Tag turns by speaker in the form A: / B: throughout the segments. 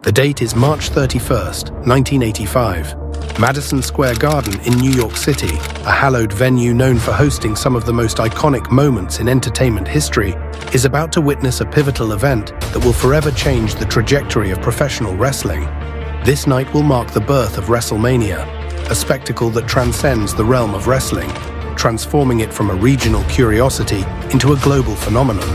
A: The date is March 31st, 1985. Madison Square Garden in New York City, a hallowed venue known for hosting some of the most iconic moments in entertainment history, is about to witness a pivotal event that will forever change the trajectory of professional wrestling. This night will mark the birth of WrestleMania, a spectacle that transcends the realm of wrestling, transforming it from a regional curiosity into a global phenomenon.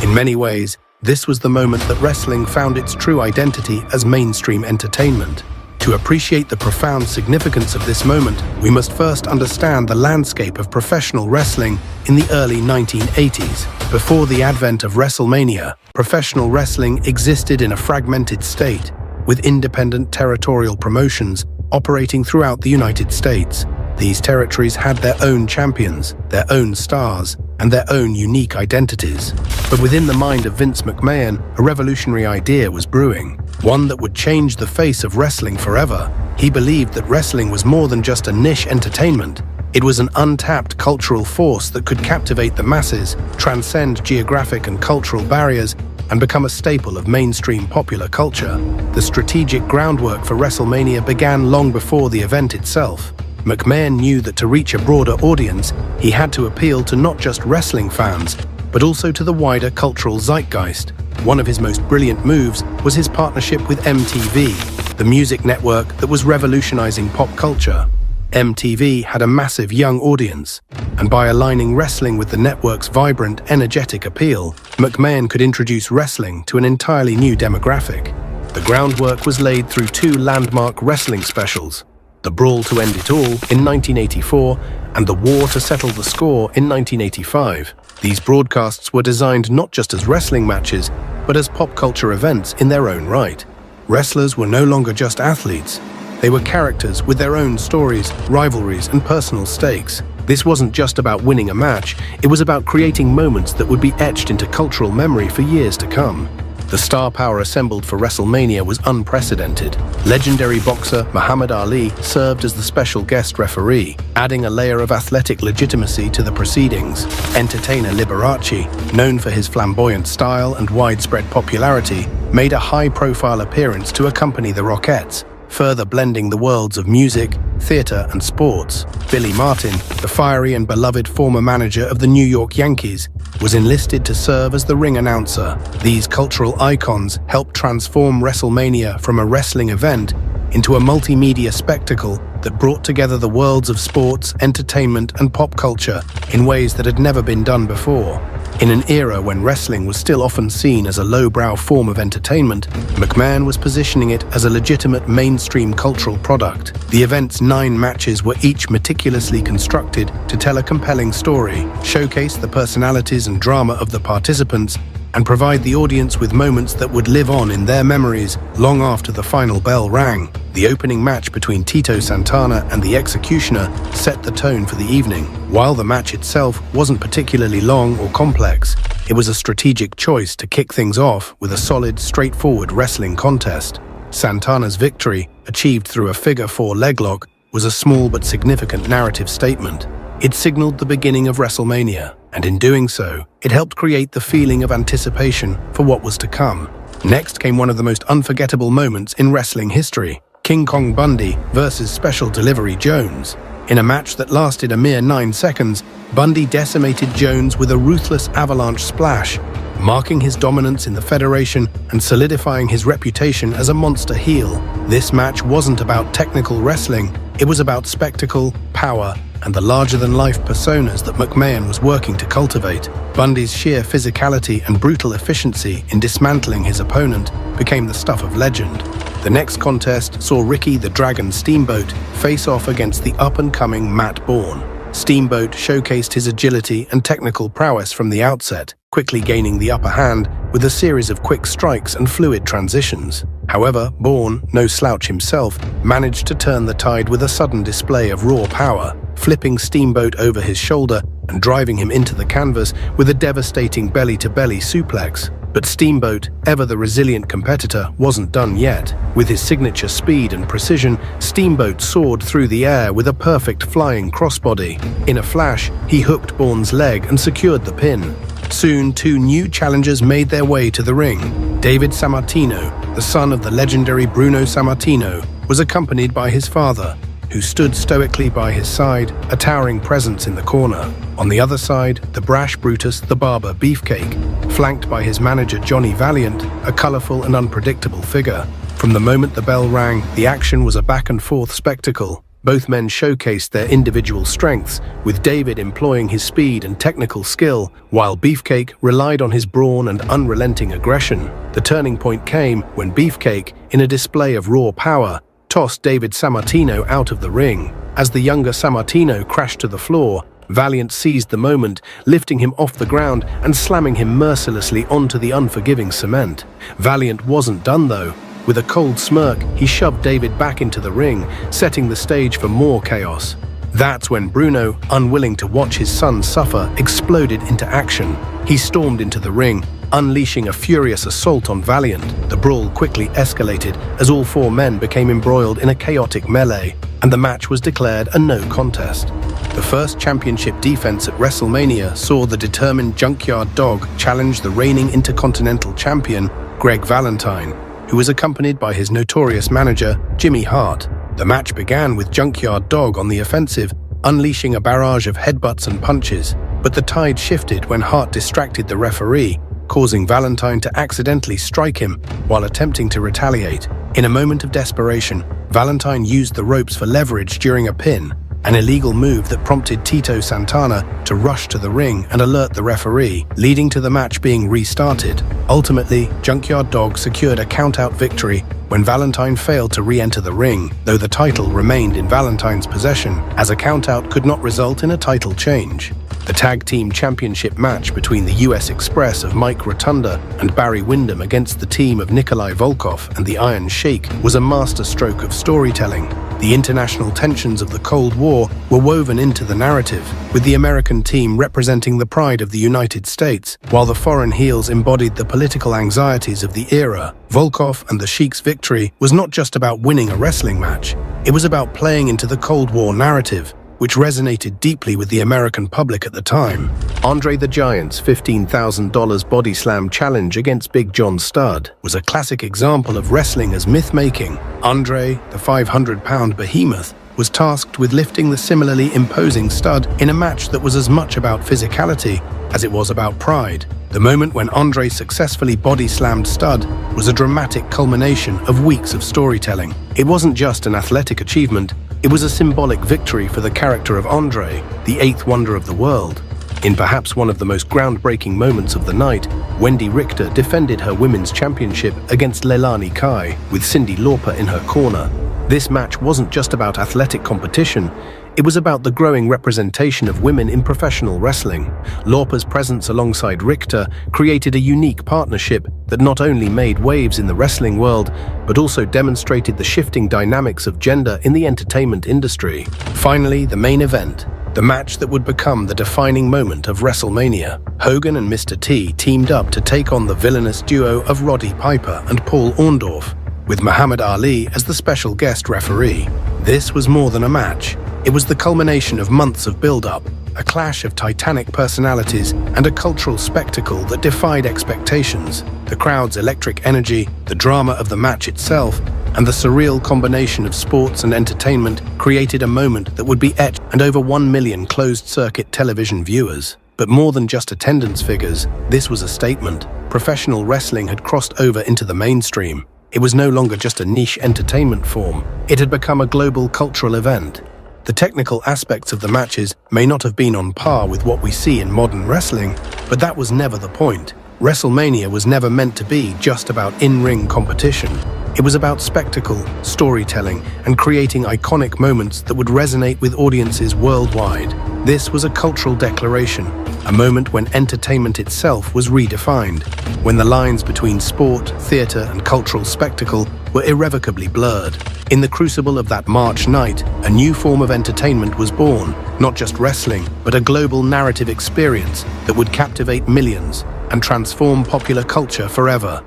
A: In many ways, this was the moment that wrestling found its true identity as mainstream entertainment. To appreciate the profound significance of this moment, we must first understand the landscape of professional wrestling in the early 1980s. Before the advent of WrestleMania, professional wrestling existed in a fragmented state, with independent territorial promotions operating throughout the United States. These territories had their own champions, their own stars, and their own unique identities. But within the mind of Vince McMahon, a revolutionary idea was brewing, one that would change the face of wrestling forever. He believed that wrestling was more than just a niche entertainment. It was an untapped cultural force that could captivate the masses, transcend geographic and cultural barriers, and become a staple of mainstream popular culture. The strategic groundwork for WrestleMania began long before the event itself. McMahon knew that to reach a broader audience, he had to appeal to not just wrestling fans, but also to the wider cultural zeitgeist. One of his most brilliant moves was his partnership with MTV, the music network that was revolutionizing pop culture. MTV had a massive young audience, and by aligning wrestling with the network's vibrant, energetic appeal, McMahon could introduce wrestling to an entirely new demographic. The groundwork was laid through two landmark wrestling specials, The Brawl to End It All in 1984 and The War to Settle the Score in 1985. These broadcasts were designed not just as wrestling matches, but as pop culture events in their own right. Wrestlers were no longer just athletes. They were characters with their own stories, rivalries, and personal stakes. This wasn't just about winning a match, it was about creating moments that would be etched into cultural memory for years to come. The star power assembled for WrestleMania was unprecedented. Legendary boxer Muhammad Ali served as the special guest referee, adding a layer of athletic legitimacy to the proceedings. Entertainer Liberace, known for his flamboyant style and widespread popularity, made a high-profile appearance to accompany the Rockettes, further blending the worlds of music, theater, and sports. Billy Martin, the fiery and beloved former manager of the New York Yankees, was enlisted to serve as the ring announcer. These cultural icons helped transform WrestleMania from a wrestling event into a multimedia spectacle that brought together the worlds of sports, entertainment, and pop culture in ways that had never been done before. In an era when wrestling was still often seen as a lowbrow form of entertainment, McMahon was positioning it as a legitimate mainstream cultural product. The event's 9 matches were each meticulously constructed to tell a compelling story, showcase the personalities and drama of the participants, and provide the audience with moments that would live on in their memories long after the final bell rang. The opening match between Tito Santana and the Executioner set the tone for the evening. While the match itself wasn't particularly long or complex, it was a strategic choice to kick things off with a solid, straightforward wrestling contest. Santana's victory, achieved through a figure-4 leglock, was a small but significant narrative statement. It signaled the beginning of WrestleMania, and in doing so, it helped create the feeling of anticipation for what was to come. Next came one of the most unforgettable moments in wrestling history: King Kong Bundy versus Special Delivery Jones. In a match that lasted a mere 9 seconds, Bundy decimated Jones with a ruthless avalanche splash, marking his dominance in the Federation and solidifying his reputation as a monster heel. This match wasn't about technical wrestling, it was about spectacle, power, and the larger-than-life personas that McMahon was working to cultivate. Bundy's sheer physicality and brutal efficiency in dismantling his opponent became the stuff of legend. The next contest saw Ricky the Dragon Steamboat face off against the up-and-coming Matt Bourne. Steamboat showcased his agility and technical prowess from the outset, quickly gaining the upper hand with a series of quick strikes and fluid transitions. However, Bourne, no slouch himself, managed to turn the tide with a sudden display of raw power, flipping Steamboat over his shoulder and driving him into the canvas with a devastating belly-to-belly suplex. But Steamboat, ever the resilient competitor, wasn't done yet. With his signature speed and precision, Steamboat soared through the air with a perfect flying crossbody. In a flash, he hooked Bourne's leg and secured the pin. Soon, two new challengers made their way to the ring. David Sammartino, the son of the legendary Bruno Sammartino, was accompanied by his father, who stood stoically by his side, a towering presence in the corner. On the other side, the brash Brutus the Barber Beefcake, flanked by his manager Johnny Valiant, a colorful and unpredictable figure. From the moment the bell rang, the action was a back-and-forth spectacle. Both men showcased their individual strengths, with David employing his speed and technical skill, while Beefcake relied on his brawn and unrelenting aggression. The turning point came when Beefcake, in a display of raw power, tossed David Sammartino out of the ring. As the younger Sammartino crashed to the floor, Valiant seized the moment, lifting him off the ground and slamming him mercilessly onto the unforgiving cement. Valiant wasn't done though. With a cold smirk, he shoved David back into the ring, setting the stage for more chaos. That's when Bruno, unwilling to watch his son suffer, exploded into action. He stormed into the ring, unleashing a furious assault on Valiant. The brawl quickly escalated as all four men became embroiled in a chaotic melee, and the match was declared a no contest. The first championship defense at WrestleMania saw the determined Junkyard Dog challenge the reigning Intercontinental Champion, Greg Valentine, who was accompanied by his notorious manager, Jimmy Hart. The match began with Junkyard Dog on the offensive, unleashing a barrage of headbutts and punches, but the tide shifted when Hart distracted the referee, causing Valentine to accidentally strike him while attempting to retaliate. In a moment of desperation, Valentine used the ropes for leverage during a pin, an illegal move that prompted Tito Santana to rush to the ring and alert the referee, leading to the match being restarted. Ultimately, Junkyard Dog secured a count-out victory when Valentine failed to re-enter the ring, though the title remained in Valentine's possession, as a count-out could not result in a title change. The Tag Team Championship match between the US Express of Mike Rotunda and Barry Windham against the team of Nikolai Volkov and the Iron Sheik was a masterstroke of storytelling. The international tensions of the Cold War were woven into the narrative, with the American team representing the pride of the United States, while the foreign heels embodied the political anxieties of the era. Volkov and the Sheik's victory was not just about winning a wrestling match, it was about playing into the Cold War narrative, which resonated deeply with the American public at the time. Andre the Giant's $15,000 body slam challenge against Big John Studd was a classic example of wrestling as myth-making. Andre, the 500-pound behemoth, was tasked with lifting the similarly imposing Studd in a match that was as much about physicality as it was about pride. The moment when Andre successfully body-slammed Studd was a dramatic culmination of weeks of storytelling. It wasn't just an athletic achievement, it was a symbolic victory for the character of Andre, the eighth wonder of the world. In perhaps one of the most groundbreaking moments of the night, Wendy Richter defended her women's championship against Leilani Kai, with Cyndi Lauper in her corner. This match wasn't just about athletic competition, it was about the growing representation of women in professional wrestling. Lauper's presence alongside Richter created a unique partnership that not only made waves in the wrestling world, but also demonstrated the shifting dynamics of gender in the entertainment industry. Finally, the main event, the match that would become the defining moment of WrestleMania. Hogan and Mr. T teamed up to take on the villainous duo of Roddy Piper and Paul Orndorff, with Muhammad Ali as the special guest referee. This was more than a match. It was the culmination of months of build-up, a clash of titanic personalities, and a cultural spectacle that defied expectations. The crowd's electric energy, the drama of the match itself, and the surreal combination of sports and entertainment created a moment that would be etched and over 1 million closed-circuit television viewers. But more than just attendance figures, this was a statement. Professional wrestling had crossed over into the mainstream. It was no longer just a niche entertainment form. It had become a global cultural event. The technical aspects of the matches may not have been on par with what we see in modern wrestling, but that was never the point. WrestleMania was never meant to be just about in-ring competition. It was about spectacle, storytelling, and creating iconic moments that would resonate with audiences worldwide. This was a cultural declaration, a moment when entertainment itself was redefined, when the lines between sport, theater, and cultural spectacle were irrevocably blurred. In the crucible of that March night, a new form of entertainment was born, not just wrestling, but a global narrative experience that would captivate millions and transform popular culture forever.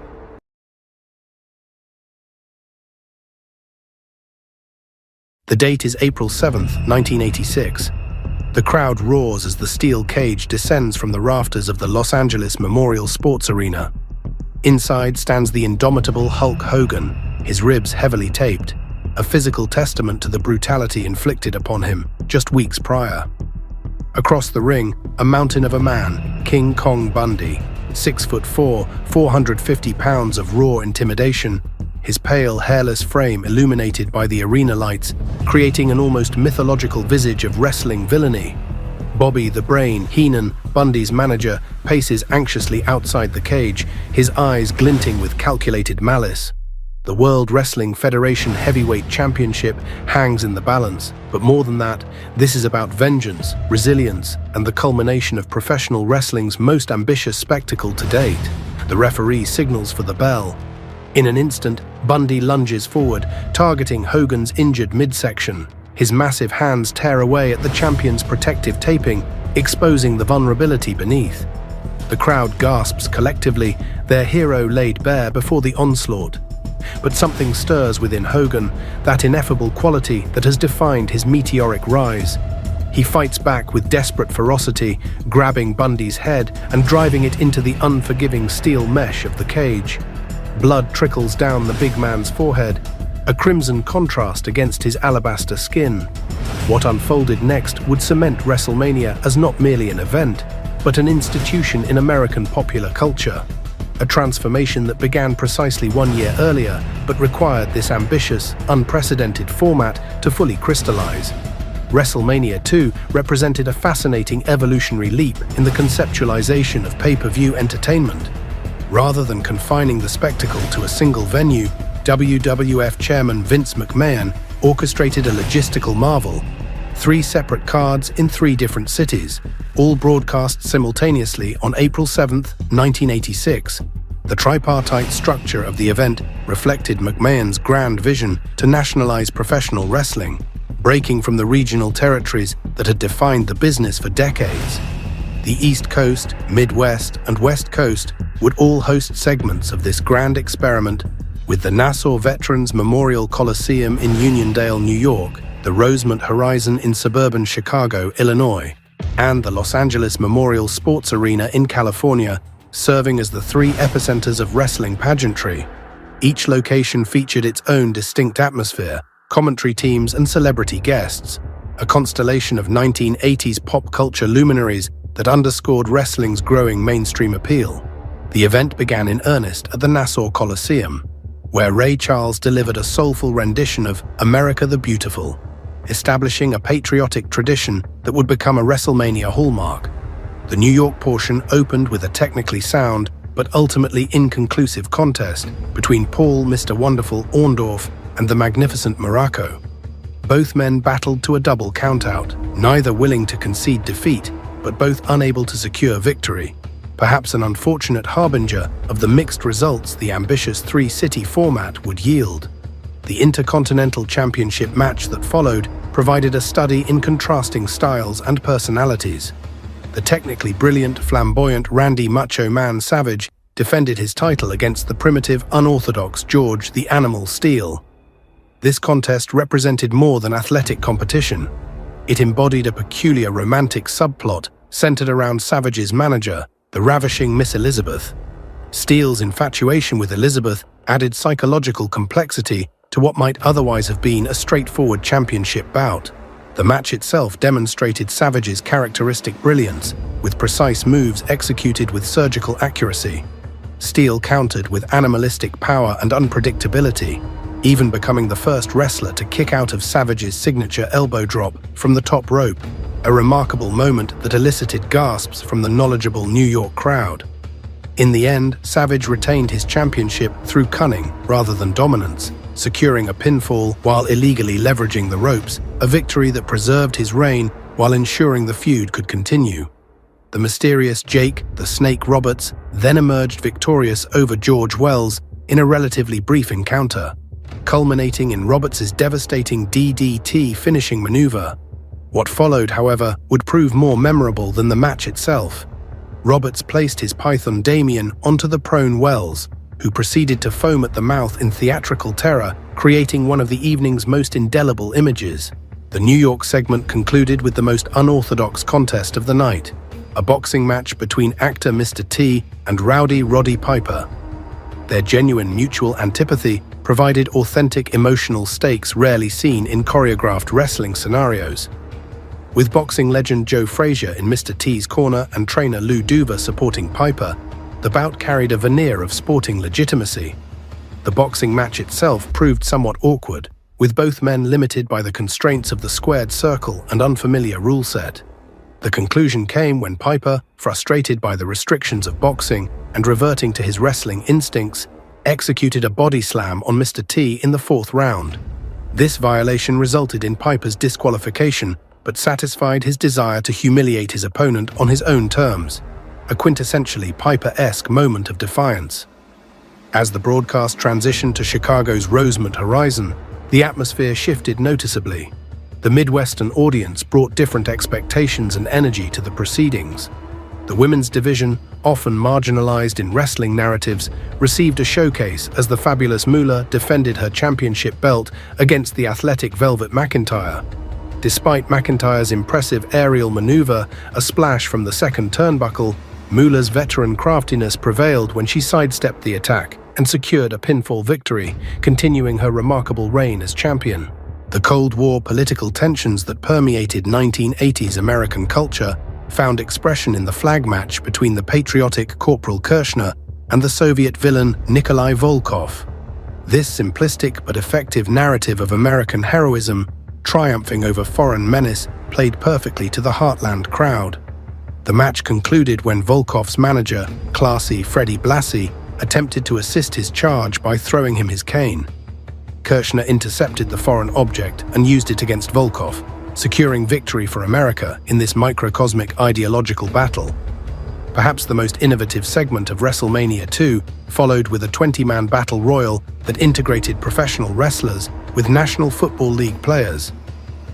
A: The date is April 7th, 1986. The crowd roars as the steel cage descends from the rafters of the Los Angeles Memorial Sports Arena. Inside stands the indomitable Hulk Hogan, his ribs heavily taped, a physical testament to the brutality inflicted upon him just weeks prior. Across the ring, a mountain of a man, King Kong Bundy, 6'4", 450 pounds of raw intimidation, his pale, hairless frame illuminated by the arena lights, creating an almost mythological visage of wrestling villainy. Bobby the Brain Heenan, Bundy's manager, paces anxiously outside the cage, his eyes glinting with calculated malice. The World Wrestling Federation Heavyweight Championship hangs in the balance, but more than that, this is about vengeance, resilience, and the culmination of professional wrestling's most ambitious spectacle to date. The referee signals for the bell. In an instant, Bundy lunges forward, targeting Hogan's injured midsection. His massive hands tear away at the champion's protective taping, exposing the vulnerability beneath. The crowd gasps collectively, their hero laid bare before the onslaught. But something stirs within Hogan, that ineffable quality that has defined his meteoric rise. He fights back with desperate ferocity, grabbing Bundy's head and driving it into the unforgiving steel mesh of the cage. Blood trickles down the big man's forehead, a crimson contrast against his alabaster skin. What unfolded next would cement WrestleMania as not merely an event, but an institution in American popular culture. A transformation that began precisely 1 year earlier, but required this ambitious, unprecedented format to fully crystallize. WrestleMania 2 represented a fascinating evolutionary leap in the conceptualization of pay-per-view entertainment. Rather than confining the spectacle to a single venue, WWF chairman Vince McMahon orchestrated a logistical marvel. 3 separate cards in 3 different cities, all broadcast simultaneously on April 7, 1986. The tripartite structure of the event reflected McMahon's grand vision to nationalize professional wrestling, breaking from the regional territories that had defined the business for decades. The East Coast, Midwest, and West Coast would all host segments of this grand experiment, with the Nassau Veterans Memorial Coliseum in Uniondale, New York, the Rosemont Horizon in suburban Chicago, Illinois, and the Los Angeles Memorial Sports Arena in California, serving as the 3 epicenters of wrestling pageantry. Each location featured its own distinct atmosphere, commentary teams, and celebrity guests, a constellation of 1980s pop culture luminaries that underscored wrestling's growing mainstream appeal. The event began in earnest at the Nassau Coliseum, where Ray Charles delivered a soulful rendition of America the Beautiful, establishing a patriotic tradition that would become a WrestleMania hallmark. The New York portion opened with a technically sound but ultimately inconclusive contest between Paul Mr. Wonderful Orndorff and the magnificent Muraco. Both men battled to a double countout, neither willing to concede defeat, but both unable to secure victory, perhaps an unfortunate harbinger of the mixed results the ambitious 3-city format would yield. The Intercontinental Championship match that followed provided a study in contrasting styles and personalities. The technically brilliant, flamboyant Randy Macho Man Savage defended his title against the primitive, unorthodox George the Animal Steele. This contest represented more than athletic competition. It embodied a peculiar romantic subplot centered around Savage's manager, the ravishing Miss Elizabeth. Steele's infatuation with Elizabeth added psychological complexity to what might otherwise have been a straightforward championship bout. The match itself demonstrated Savage's characteristic brilliance, with precise moves executed with surgical accuracy. Steele countered with animalistic power and unpredictability, even becoming the first wrestler to kick out of Savage's signature elbow drop from the top rope, a remarkable moment that elicited gasps from the knowledgeable New York crowd. In the end, Savage retained his championship through cunning rather than dominance, securing a pinfall while illegally leveraging the ropes, a victory that preserved his reign while ensuring the feud could continue. The mysterious Jake the Snake Roberts then emerged victorious over George Wells in a relatively brief encounter, culminating in Roberts' devastating DDT finishing maneuver. What followed, however, would prove more memorable than the match itself. Roberts placed his Python Damien onto the prone Wells, who proceeded to foam at the mouth in theatrical terror, creating one of the evening's most indelible images. The The New York segment concluded with the most unorthodox contest of the night, a boxing match between actor Mr. T and Rowdy Roddy Piper. Their genuine mutual antipathy provided authentic emotional stakes rarely seen in choreographed wrestling scenarios. With boxing legend Joe Frazier in Mr. T's corner and trainer Lou Duva supporting Piper, the bout carried a veneer of sporting legitimacy. The boxing match itself proved somewhat awkward, with both men limited by the constraints of the squared circle and unfamiliar rule set. The conclusion came when Piper, frustrated by the restrictions of boxing and reverting to his wrestling instincts, executed a body slam on Mr. T in the fourth round. This violation resulted in Piper's disqualification, but satisfied his desire to humiliate his opponent on his own terms, a quintessentially Piper-esque moment of defiance. As the broadcast transitioned to Chicago's Rosemont Horizon, the atmosphere shifted noticeably. The Midwestern audience brought different expectations and energy to the proceedings. The women's division, often marginalized in wrestling narratives, received a showcase as the fabulous Moolah defended her championship belt against the athletic Velvet McIntyre. Despite McIntyre's impressive aerial maneuver, a splash from the second turnbuckle, Moolah's veteran craftiness prevailed when she sidestepped the attack and secured a pinfall victory, continuing her remarkable reign as champion. The Cold War political tensions that permeated 1980s American culture found expression in the flag match between the patriotic Corporal Kirchner and the Soviet villain Nikolai Volkov. This simplistic but effective narrative of American heroism, triumphing over foreign menace, played perfectly to the Heartland crowd. The match concluded when Volkov's manager, classy Freddie Blassie, attempted to assist his charge by throwing him his cane. Kirchner intercepted the foreign object and used it against Volkov, securing victory for America in this microcosmic ideological battle. Perhaps the most innovative segment of WrestleMania 2 followed with a 20-man battle royal that integrated professional wrestlers with National Football League players.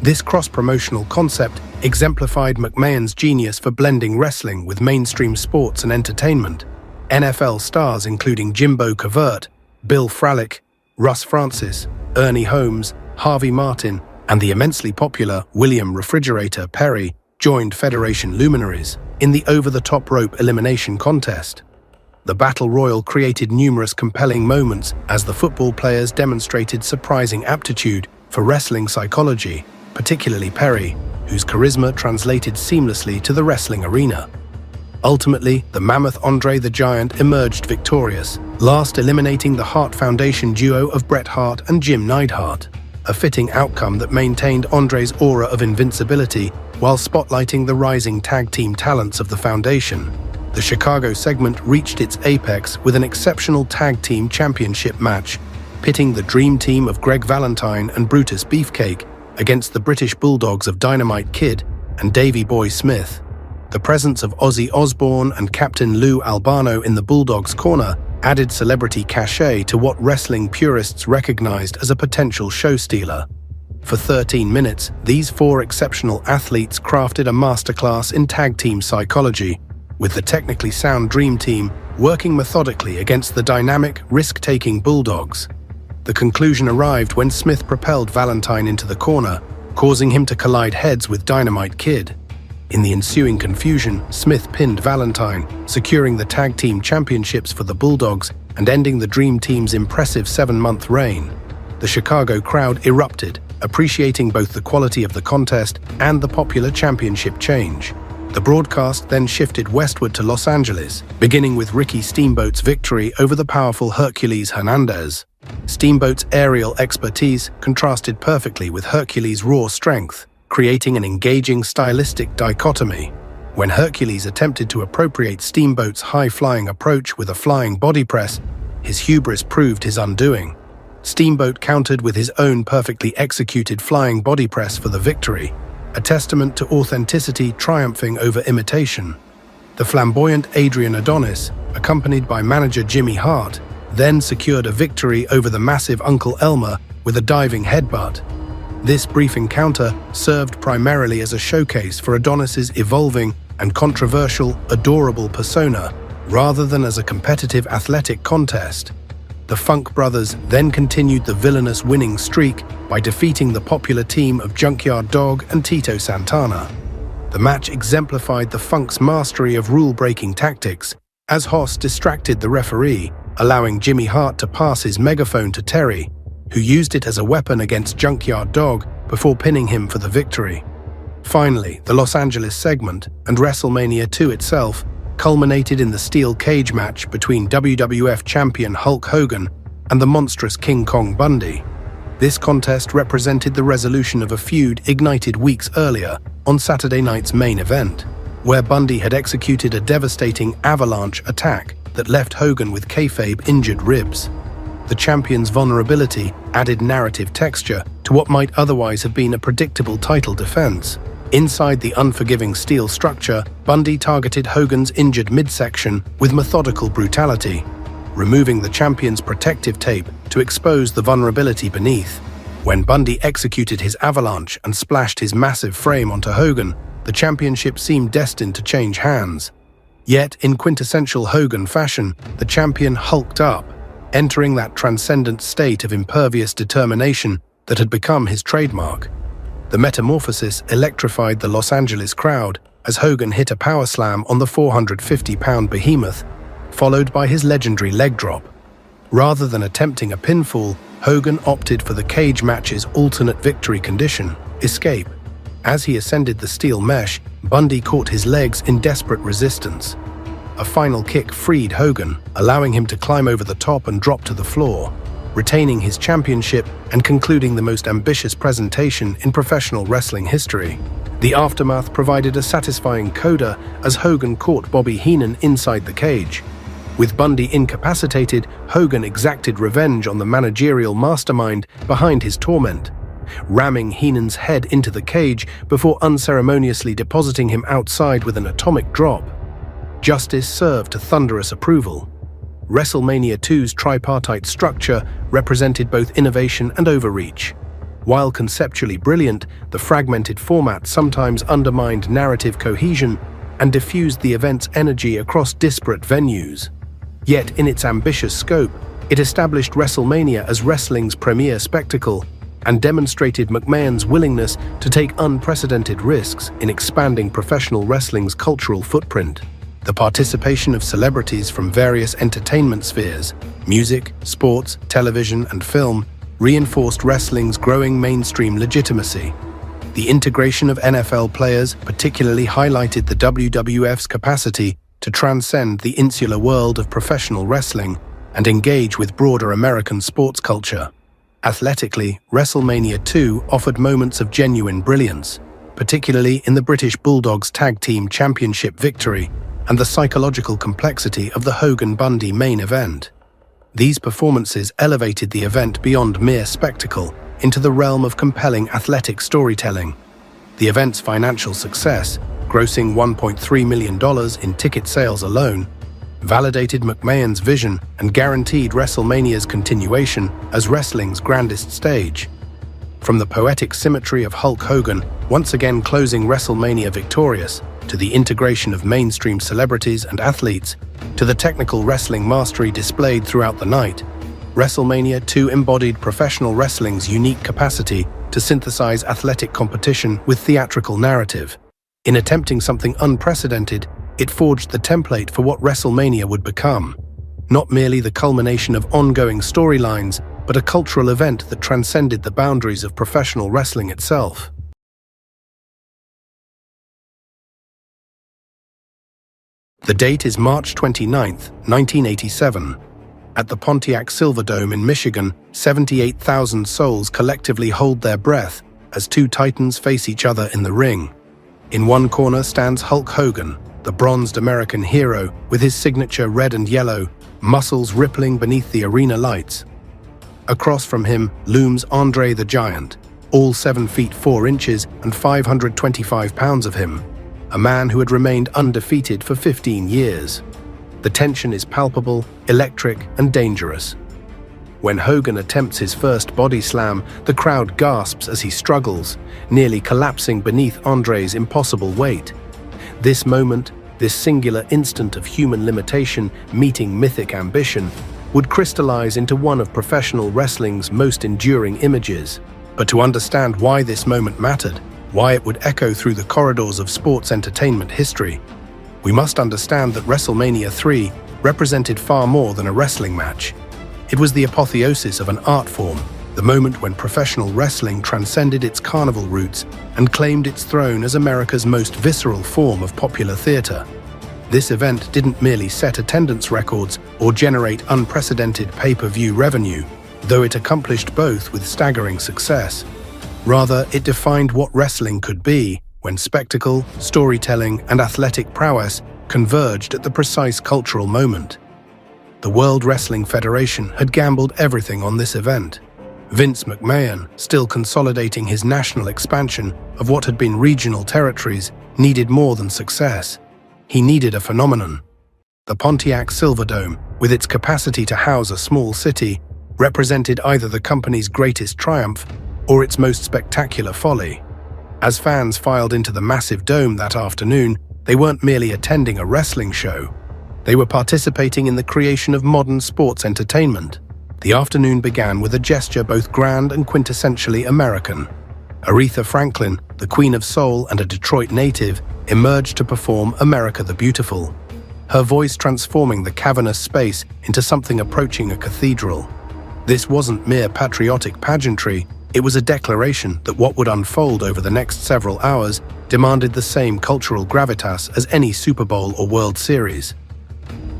A: This cross-promotional concept exemplified McMahon's genius for blending wrestling with mainstream sports and entertainment. NFL stars including Jimbo Covert, Bill Fralick, Russ Francis, Ernie Holmes, Harvey Martin, and the immensely popular William Refrigerator Perry joined Federation luminaries in the over-the-top rope elimination contest. The Battle Royal created numerous compelling moments as the football players demonstrated surprising aptitude for wrestling psychology, particularly Perry, whose charisma translated seamlessly to the wrestling arena. Ultimately, the Mammoth Andre the Giant emerged victorious, last eliminating the Hart Foundation duo of Bret Hart and Jim Neidhart, a fitting outcome that maintained Andre's aura of invincibility while spotlighting the rising tag team talents of the Foundation. The Chicago segment reached its apex with an exceptional tag team championship match, pitting the Dream Team of Greg Valentine and Brutus Beefcake against the British Bulldogs of Dynamite Kid and Davey Boy Smith. The presence of Ozzy Osbourne and Captain Lou Albano in the Bulldogs' corner added celebrity cachet to what wrestling purists recognized as a potential show stealer. For 13 minutes, these four exceptional athletes crafted a masterclass in tag team psychology, with the technically sound Dream Team working methodically against the dynamic, risk-taking Bulldogs. The conclusion arrived when Smith propelled Valentine into the corner, causing him to collide heads with Dynamite Kid. In the ensuing confusion, Smith pinned Valentine, securing the tag team championships for the Bulldogs and ending the Dream Team's impressive 7-month reign. The Chicago crowd erupted, appreciating both the quality of the contest and the popular championship change. The broadcast then shifted westward to Los Angeles, beginning with Ricky Steamboat's victory over the powerful Hercules Hernandez. Steamboat's aerial expertise contrasted perfectly with Hercules' raw strength, creating an engaging stylistic dichotomy. When Hercules attempted to appropriate Steamboat's high-flying approach with a flying body press, his hubris proved his undoing. Steamboat countered with his own perfectly executed flying body press for the victory, a testament to authenticity triumphing over imitation. The flamboyant Adrian Adonis, accompanied by manager Jimmy Hart, then secured a victory over the massive Uncle Elmer with a diving headbutt. This brief encounter served primarily as a showcase for Adonis's evolving and controversial, adorable persona, rather than as a competitive athletic contest. The Funk Brothers then continued the villainous winning streak by defeating the popular team of Junkyard Dog and Tito Santana. The match exemplified the Funk's mastery of rule-breaking tactics, as Hoss distracted the referee, allowing Jimmy Hart to pass his megaphone to Terry, who used it as a weapon against Junkyard Dog before pinning him for the victory. Finally, the Los Angeles segment, and WrestleMania 2 itself, culminated in the steel cage match between WWF champion Hulk Hogan and the monstrous King Kong Bundy. This contest represented the resolution of a feud ignited weeks earlier on Saturday night's main event, where Bundy had executed a devastating avalanche attack that left Hogan with kayfabe injured ribs. The champion's vulnerability added narrative texture to what might otherwise have been a predictable title defense. Inside the unforgiving steel structure, Bundy targeted Hogan's injured midsection with methodical brutality, removing the champion's protective tape to expose the vulnerability beneath. When Bundy executed his avalanche and splashed his massive frame onto Hogan, the championship seemed destined to change hands. Yet, in quintessential Hogan fashion, the champion hulked up, entering that transcendent state of impervious determination that had become his trademark. The metamorphosis electrified the Los Angeles crowd as Hogan hit a power slam on the 450-pound behemoth, followed by his legendary leg drop. Rather than attempting a pinfall, Hogan opted for the cage match's alternate victory condition, escape. As he ascended the steel mesh, Bundy caught his legs in desperate resistance. A final kick freed Hogan, allowing him to climb over the top and drop to the floor, retaining his championship and concluding the most ambitious presentation in professional wrestling history. The aftermath provided a satisfying coda as Hogan caught Bobby Heenan inside the cage. With Bundy incapacitated, Hogan exacted revenge on the managerial mastermind behind his torment, ramming Heenan's head into the cage before unceremoniously depositing him outside with an atomic drop. Justice served to thunderous approval. WrestleMania 2's tripartite structure represented both innovation and overreach. While conceptually brilliant, the fragmented format sometimes undermined narrative cohesion and diffused the event's energy across disparate venues. Yet, in its ambitious scope, it established WrestleMania as wrestling's premier spectacle and demonstrated McMahon's willingness to take unprecedented risks in expanding professional wrestling's cultural footprint. The participation of celebrities from various entertainment spheres, music, sports, television, and film, reinforced wrestling's growing mainstream legitimacy. The integration of NFL players particularly highlighted the WWF's capacity to transcend the insular world of professional wrestling and engage with broader American sports culture. Athletically, WrestleMania 2 offered moments of genuine brilliance, particularly in the British Bulldogs Tag Team Championship victory and the psychological complexity of the Hogan-Bundy main event. These performances elevated the event beyond mere spectacle into the realm of compelling athletic storytelling. The event's financial success, grossing $1.3 million in ticket sales alone, validated McMahon's vision and guaranteed WrestleMania's continuation as wrestling's grandest stage. From the poetic symmetry of Hulk Hogan once again closing WrestleMania victorious, to the integration of mainstream celebrities and athletes, to the technical wrestling mastery displayed throughout the night, WrestleMania 2 embodied professional wrestling's unique capacity to synthesize athletic competition with theatrical narrative. In attempting something unprecedented, it forged the template for what WrestleMania would become. Not merely the culmination of ongoing storylines, but a cultural event that transcended the boundaries of professional wrestling itself. The date is March 29, 1987. At the Pontiac Silverdome in Michigan, 78,000 souls collectively hold their breath as two titans face each other in the ring. In one corner stands Hulk Hogan, the bronzed American hero with his signature red and yellow, muscles rippling beneath the arena lights. Across from him looms Andre the Giant, all 7 feet 4 inches and 525 pounds of him, a man who had remained undefeated for 15 years. The tension is palpable, electric, and dangerous. When Hogan attempts his first body slam, the crowd gasps as he struggles, nearly collapsing beneath Andre's impossible weight. This moment, this singular instant of human limitation meeting mythic ambition, would crystallize into one of professional wrestling's most enduring images. But to understand why this moment mattered, why it would echo through the corridors of sports entertainment history, we must understand that WrestleMania 3 represented far more than a wrestling match. It was the apotheosis of an art form, the moment when professional wrestling transcended its carnival roots and claimed its throne as America's most visceral form of popular theater. This event didn't merely set attendance records or generate unprecedented pay-per-view revenue, though it accomplished both with staggering success. Rather, it defined what wrestling could be when spectacle, storytelling, and athletic prowess converged at the precise cultural moment. The World Wrestling Federation had gambled everything on this event. Vince McMahon, still consolidating his national expansion of what had been regional territories, needed more than success. He needed a phenomenon. The Pontiac Silverdome, with its capacity to house a small city, represented either the company's greatest triumph or its most spectacular folly. As fans filed into the massive dome that afternoon, they weren't merely attending a wrestling show. They were participating in the creation of modern sports entertainment. The afternoon began with a gesture both grand and quintessentially American. Aretha Franklin, the Queen of Soul and a Detroit native, emerged to perform America the Beautiful, her voice transforming the cavernous space into something approaching a cathedral. This wasn't mere patriotic pageantry, it was a declaration that what would unfold over the next several hours demanded the same cultural gravitas as any Super Bowl or World Series.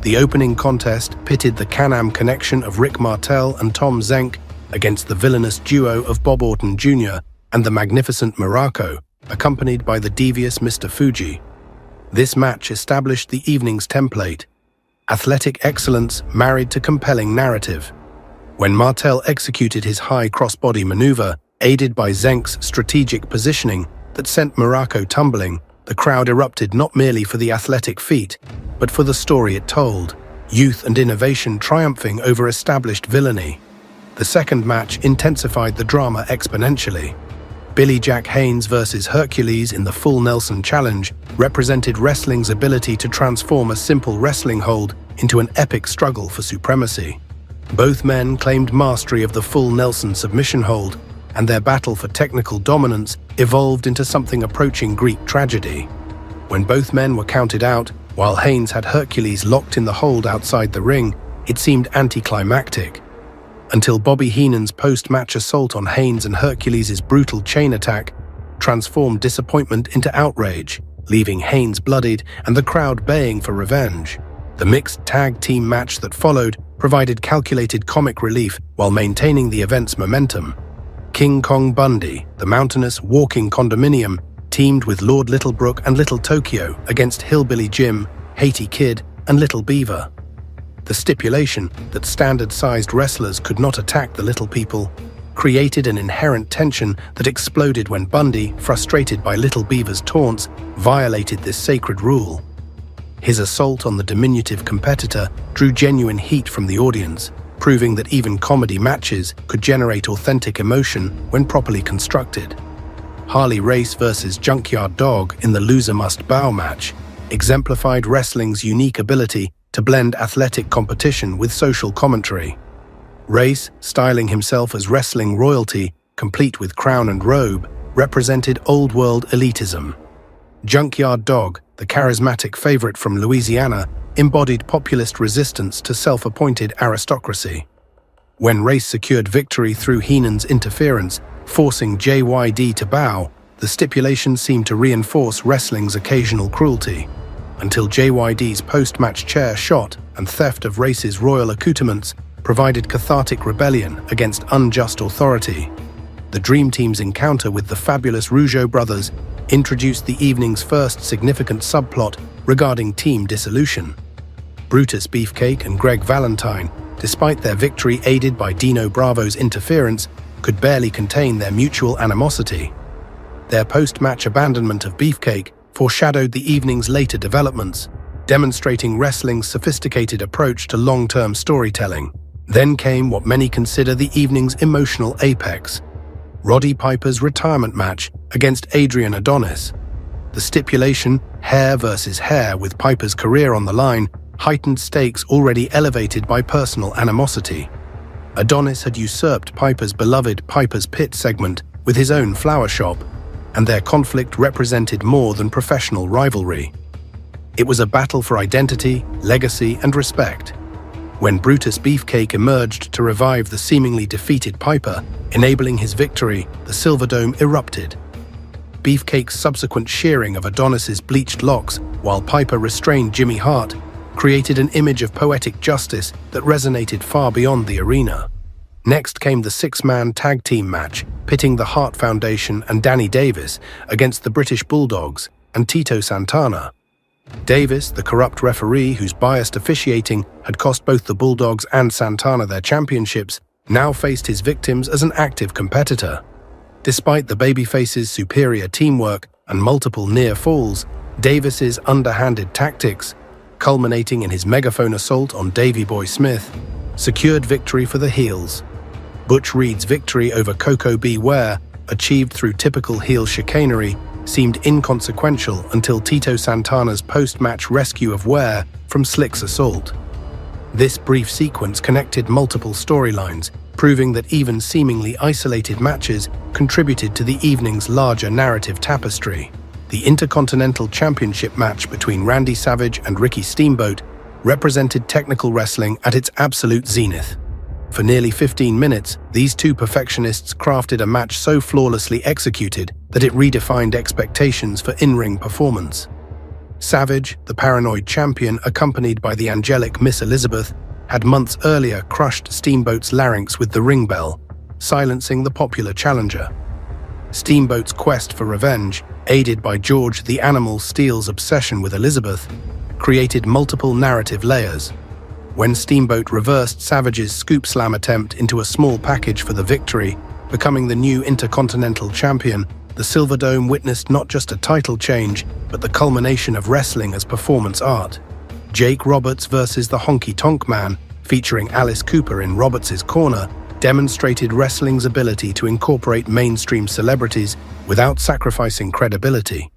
A: The opening contest pitted the Can-Am connection of Rick Martel and Tom Zenk against the villainous duo of Bob Orton Jr. and the magnificent Muraco, accompanied by the devious Mr. Fuji. This match established the evening's template: athletic excellence married to compelling narrative. When Martel executed his high crossbody maneuver, aided by Zenk's strategic positioning that sent Muraco tumbling, the crowd erupted not merely for the athletic feat, but for the story it told: youth and innovation triumphing over established villainy. The second match intensified the drama exponentially. Billy Jack Haynes versus Hercules in the Full Nelson Challenge represented wrestling's ability to transform a simple wrestling hold into an epic struggle for supremacy. Both men claimed mastery of the Full Nelson submission hold, and their battle for technical dominance evolved into something approaching Greek tragedy. When both men were counted out, while Haynes had Hercules locked in the hold outside the ring, it seemed anticlimactic. Until Bobby Heenan's post-match assault on Haynes and Hercules' brutal chain attack transformed disappointment into outrage, leaving Haynes bloodied and the crowd baying for revenge. The mixed tag team match that followed provided calculated comic relief while maintaining the event's momentum. King Kong Bundy, the mountainous walking condominium, teamed with Lord Littlebrook and Little Tokyo against Hillbilly Jim, Haiti Kid, and Little Beaver. The stipulation that standard-sized wrestlers could not attack the little people created an inherent tension that exploded when Bundy, frustrated by Little Beaver's taunts, violated this sacred rule. His assault on the diminutive competitor drew genuine heat from the audience, proving that even comedy matches could generate authentic emotion when properly constructed. Harley Race versus Junkyard Dog in the Loser Must Bow match exemplified wrestling's unique ability to blend athletic competition with social commentary. Race, styling himself as wrestling royalty, complete with crown and robe, represented old-world elitism. Junkyard Dog, the charismatic favorite from Louisiana, embodied populist resistance to self-appointed aristocracy. When Race secured victory through Heenan's interference, forcing JYD to bow, the stipulation seemed to reinforce wrestling's occasional cruelty, until JYD's post-match chair shot and theft of Race's royal accoutrements provided cathartic rebellion against unjust authority. The Dream Team's encounter with the fabulous Rougeau brothers introduced the evening's first significant subplot regarding team dissolution. Brutus Beefcake and Greg Valentine, despite their victory aided by Dino Bravo's interference, could barely contain their mutual animosity. Their post-match abandonment of Beefcake foreshadowed the evening's later developments, demonstrating wrestling's sophisticated approach to long-term storytelling. Then came what many consider the evening's emotional apex: Roddy Piper's retirement match against Adrian Adonis. The stipulation, hair versus hair with Piper's career on the line, heightened stakes already elevated by personal animosity. Adonis had usurped Piper's beloved Piper's Pit segment with his own flower shop, and their conflict represented more than professional rivalry. It was a battle for identity, legacy, and respect. When Brutus Beefcake emerged to revive the seemingly defeated Piper, enabling his victory, the Silverdome erupted. Beefcake's subsequent shearing of Adonis's bleached locks while Piper restrained Jimmy Hart created an image of poetic justice that resonated far beyond the arena. Next came the six-man tag team match, pitting the Hart Foundation and Danny Davis against the British Bulldogs and Tito Santana. Davis, the corrupt referee whose biased officiating had cost both the Bulldogs and Santana their championships, now faced his victims as an active competitor. Despite the babyface's superior teamwork and multiple near falls, Davis's underhanded tactics, culminating in his megaphone assault on Davey Boy Smith, secured victory for the heels. Butch Reed's victory over Coco B. Ware, achieved through typical heel chicanery, seemed inconsequential until Tito Santana's post-match rescue of Ware from Slick's assault. This brief sequence connected multiple storylines, proving that even seemingly isolated matches contributed to the evening's larger narrative tapestry. The Intercontinental Championship match between Randy Savage and Ricky Steamboat represented technical wrestling at its absolute zenith. For nearly 15 minutes, these two perfectionists crafted a match so flawlessly executed that it redefined expectations for in-ring performance. Savage, the paranoid champion accompanied by the angelic Miss Elizabeth, had months earlier crushed Steamboat's larynx with the ring bell, silencing the popular challenger. Steamboat's quest for revenge, aided by George the Animal Steele's obsession with Elizabeth, created multiple narrative layers. When Steamboat reversed Savage's scoop slam attempt into a small package for the victory, becoming the new Intercontinental Champion, the Silverdome witnessed not just a title change, but the culmination of wrestling as performance art. Jake Roberts versus the Honky Tonk Man, featuring Alice Cooper in Roberts' corner, demonstrated wrestling's ability to incorporate mainstream celebrities without sacrificing credibility.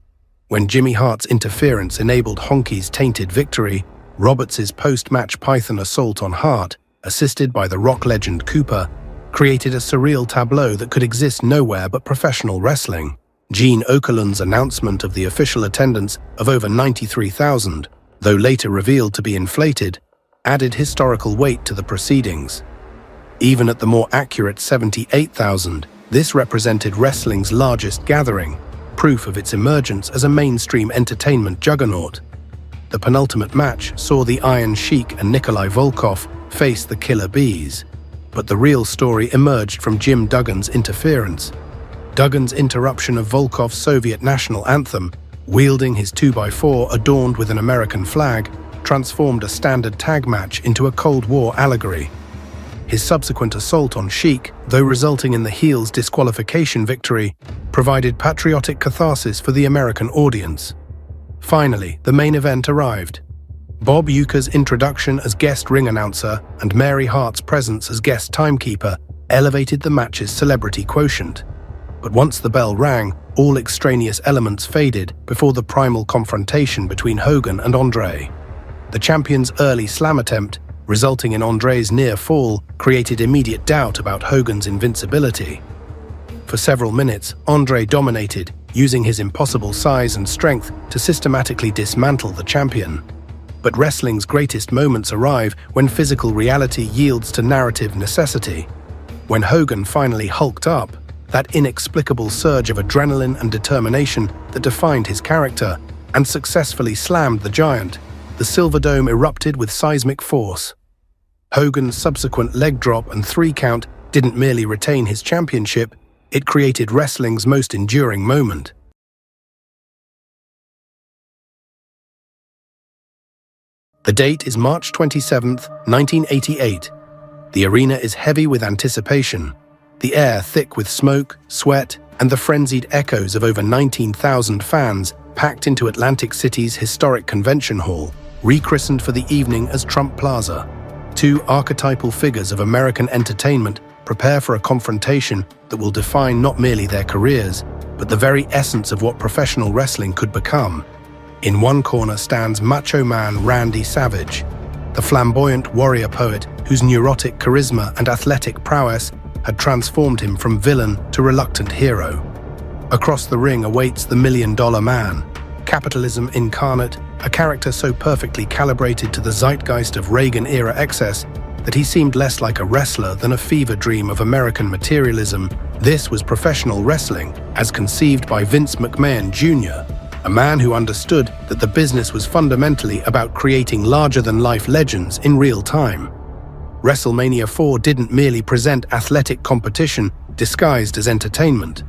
A: When Jimmy Hart's interference enabled Honky's tainted victory, Roberts' post-match Python assault on Hart, assisted by the rock legend Cooper, created a surreal tableau that could exist nowhere but professional wrestling. Gene Okerlund's announcement of the official attendance of over 93,000, though later revealed to be inflated, added historical weight to the proceedings. Even at the more accurate 78,000, this represented wrestling's largest gathering, proof of its emergence as a mainstream entertainment juggernaut. The penultimate match saw the Iron Sheik and Nikolai Volkov face the Killer Bees, but the real story emerged from Jim Duggan's interference. Duggan's interruption of Volkov's Soviet national anthem, wielding his 2x4 adorned with an American flag, transformed a standard tag match into a Cold War allegory. His subsequent assault on Sheik, though resulting in the heel's disqualification victory, provided patriotic catharsis for the American audience. Finally, the main event arrived. Bob Uecker's introduction as guest ring announcer and Mary Hart's presence as guest timekeeper elevated the match's celebrity quotient. But once the bell rang, all extraneous elements faded before the primal confrontation between Hogan and Andre. The champion's early slam attempt, resulting in Andre's near fall, created immediate doubt about Hogan's invincibility. For several minutes, Andre dominated, using his impossible size and strength to systematically dismantle the champion. But wrestling's greatest moments arrive when physical reality yields to narrative necessity. When Hogan finally hulked up, that inexplicable surge of adrenaline and determination that defined his character, and successfully slammed the giant, the Silverdome erupted with seismic force. Hogan's subsequent leg drop and 3 count didn't merely retain his championship, it created wrestling's most enduring moment. The date is March 27, 1988. The arena is heavy with anticipation, the air thick with smoke, sweat, and the frenzied echoes of over 19,000 fans packed into Atlantic City's historic convention hall, rechristened for the evening as Trump Plaza. 2 archetypal figures of American entertainment prepare for a confrontation that will define not merely their careers, but the very essence of what professional wrestling could become. In one corner stands Macho Man Randy Savage, the flamboyant warrior poet whose neurotic charisma and athletic prowess had transformed him from villain to reluctant hero. Across the ring awaits the million-dollar man, capitalism incarnate, a character so perfectly calibrated to the zeitgeist of Reagan-era excess that he seemed less like a wrestler than a fever dream of American materialism. This was professional wrestling, as conceived by Vince McMahon Jr., a man who understood that the business was fundamentally about creating larger-than-life legends in real time. WrestleMania 4 didn't merely present athletic competition disguised as entertainment.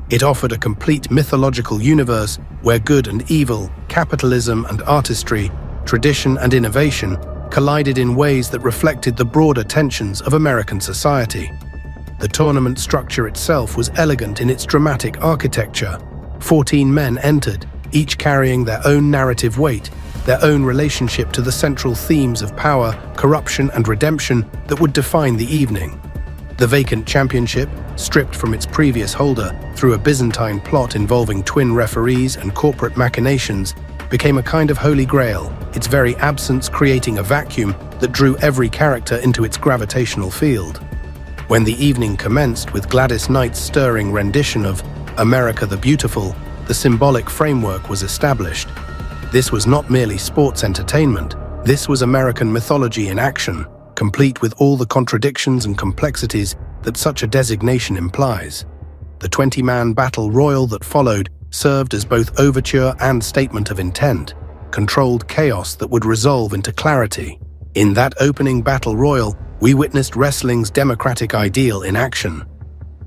A: It offered a complete mythological universe where good and evil, capitalism and artistry, tradition and innovation collided in ways that reflected the broader tensions of American society. The tournament structure itself was elegant in its dramatic architecture. 14 men entered, each carrying their own narrative weight, their own relationship to the central themes of power, corruption, and redemption that would define the evening. The vacant championship, stripped from its previous holder through a Byzantine plot involving twin referees and corporate machinations, became a kind of holy grail, its very absence creating a vacuum that drew every character into its gravitational field. When the evening commenced with Gladys Knight's stirring rendition of America the Beautiful, the symbolic framework was established. This was not merely sports entertainment, this was American mythology in action, complete with all the contradictions and complexities that such a designation implies. The 20-man battle royal that followed served as both overture and statement of intent, controlled chaos that would resolve into clarity. In that opening battle royal, we witnessed wrestling's democratic ideal in action.